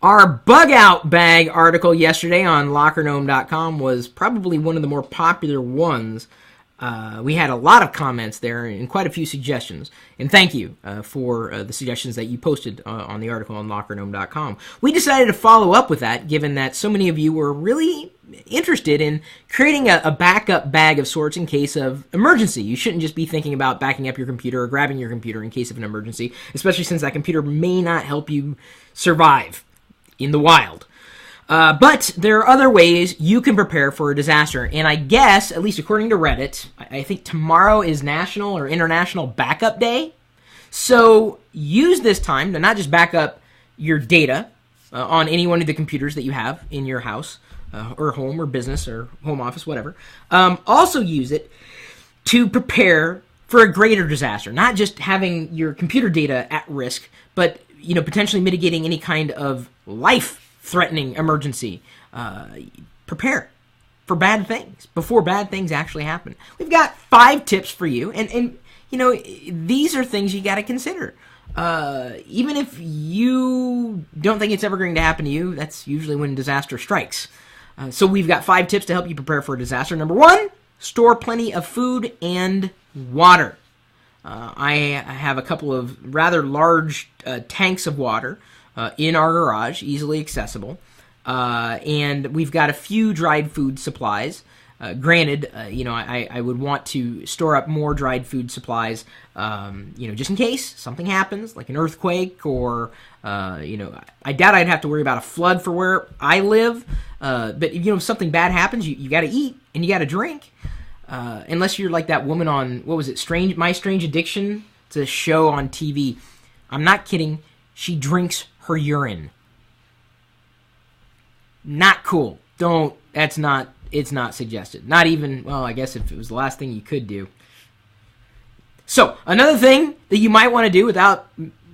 Our bug out bag article yesterday on LockerGnome.com was probably one of the more popular ones. We had a lot of comments there and quite a few suggestions. And thank you for the suggestions that you posted on the article on LockerGnome.com. We decided to follow up with that, given that so many of you were really interested in creating a backup bag of sorts in case of emergency. You shouldn't just be thinking about backing up your computer or grabbing your computer in case of an emergency, especially since that computer may not help you survive in the wild. But there are other ways you can prepare for a disaster. And I guess, at least according to Reddit, I think tomorrow is National or International Backup Day. So use this time to not just back up your data on any one of the computers that you have in your house or home or business or home office, whatever. Also use it to prepare for a greater disaster. Not just having your computer data at risk, but potentially mitigating any kind of life-threatening emergency. Prepare for bad things before bad things actually happen. We've got 5 tips for you, and these are things you got to consider. Even if you don't think it's ever going to happen to you, that's usually when disaster strikes. So we've got 5 tips to help you prepare for a disaster. Number 1, store plenty of food and water. I have a couple of rather large tanks of water in our garage, easily accessible. And we've got a few dried food supplies. Granted, I would want to store up more dried food supplies, just in case something happens, like an earthquake or, I doubt I'd have to worry about a flood for where I live. But, if something bad happens, you got to eat and you got to drink. Unless you're like that woman on, what was it, My Strange Addiction? It's a show on TV. I'm not kidding. She drinks her urine. Not cool. It's not suggested. Not even, well, I guess if it was the last thing you could do. So, another thing that you might want to do without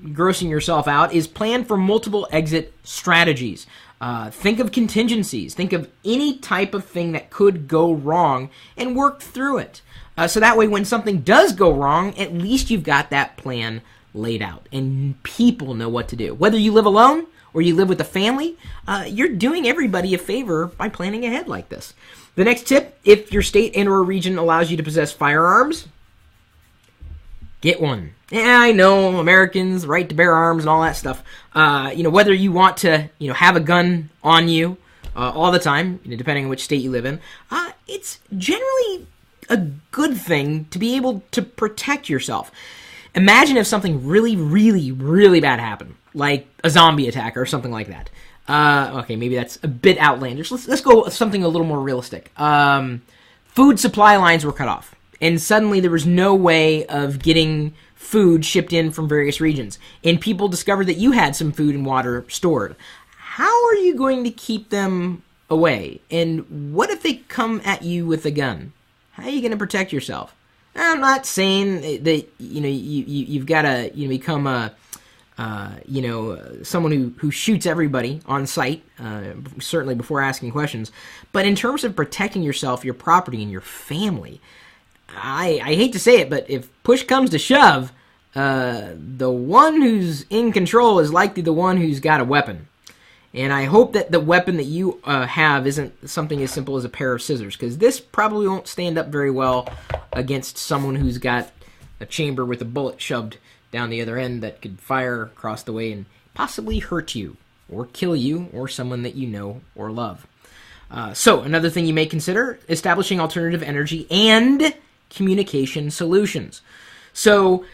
grossing yourself out is plan for multiple exit strategies. Think of contingencies. Think of any type of thing that could go wrong and work through it. So that way when something does go wrong, at least you've got that plan laid out and people know what to do. Whether you live alone or you live with a family, you're doing everybody a favor by planning ahead like this. The next tip, if your state and or region allows you to possess firearms, get one. Yeah, I know, Americans, right to bear arms and all that stuff. Whether you want to, have a gun on you all the time, depending on which state you live in, it's generally a good thing to be able to protect yourself. Imagine if something really, really, really bad happened, like a zombie attack or something like that. Okay, maybe that's a bit outlandish. Let's go with something a little more realistic. Food supply lines were cut off, and suddenly there was no way of getting food shipped in from various regions, and people discovered that you had some food and water stored. How are you going to keep them away? And what if they come at you with a gun? How are you going to protect yourself? I'm not saying that you've got to become a someone who shoots everybody on sight, certainly before asking questions. But in terms of protecting yourself, your property, and your family, I hate to say it, but if push comes to shove, the one who's in control is likely the one who's got a weapon. And I hope that the weapon that you have isn't something as simple as a pair of scissors, because this probably won't stand up very well against someone who's got a chamber with a bullet shoved down the other end that could fire across the way and possibly hurt you, or kill you, or someone that you know or love. So, another thing you may consider, establishing alternative energy and communication solutions. So,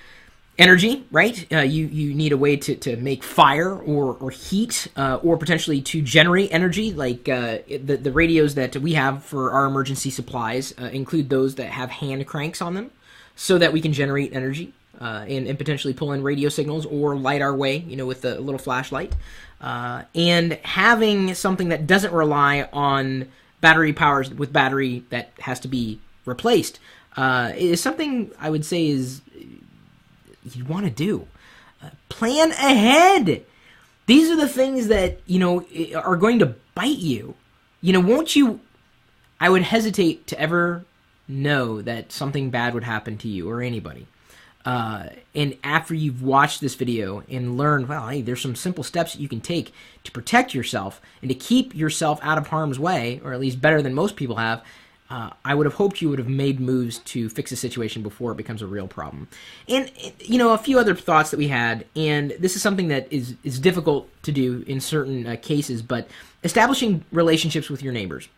energy, right? You need a way to make fire or heat, or potentially to generate energy, like the radios that we have for our emergency supplies include those that have hand cranks on them, so that we can generate energy and potentially pull in radio signals or light our way, with a little flashlight. And having something that doesn't rely on battery powers with battery that has to be replaced is something I would say is you want to do. Plan ahead. These are the things that, are going to bite you. Won't you... I would hesitate to ever know that something bad would happen to you or anybody. And after you've watched this video and learned, well, hey, there's some simple steps that you can take to protect yourself and to keep yourself out of harm's way, or at least better than most people have, I would have hoped you would have made moves to fix the situation before it becomes a real problem. And, a few other thoughts that we had, and this is something that is difficult to do in certain cases, but establishing relationships with your neighbors.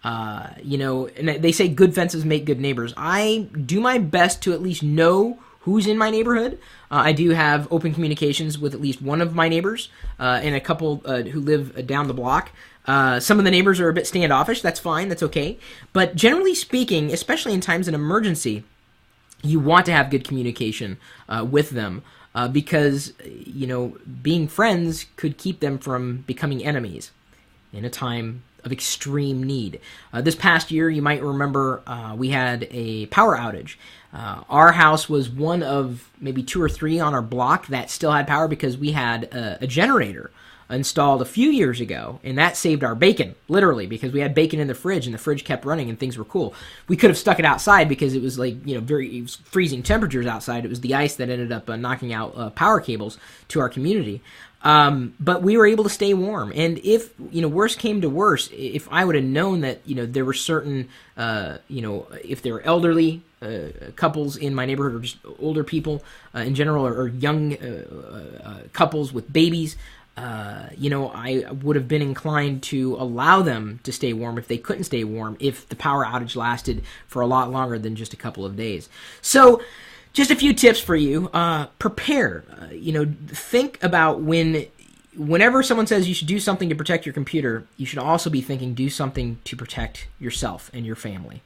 And they say good fences make good neighbors. I do my best to at least know who's in my neighborhood. I do have open communications with at least one of my neighbors and a couple who live down the block. Some of the neighbors are a bit standoffish. That's fine. That's okay. But generally speaking, especially in times of emergency, you want to have good communication with them because, being friends could keep them from becoming enemies in a time of extreme need. This past year, you might remember we had a power outage. Our house was one of maybe 2 or 3 on our block that still had power because we had a generator installed a few years ago, and that saved our bacon, literally, because we had bacon in the fridge, and the fridge kept running, and things were cool. We could have stuck it outside because it was it was freezing temperatures outside. It was the ice that ended up knocking out power cables to our community. But we were able to stay warm. And if, worse came to worse, if I would have known that, there were certain, if there were elderly couples in my neighborhood or just older people in general or young couples with babies, I would have been inclined to allow them to stay warm if they couldn't stay warm if the power outage lasted for a lot longer than just a couple of days. So, just a few tips for you. Prepare. Think about whenever someone says you should do something to protect your computer, you should also be thinking do something to protect yourself and your family.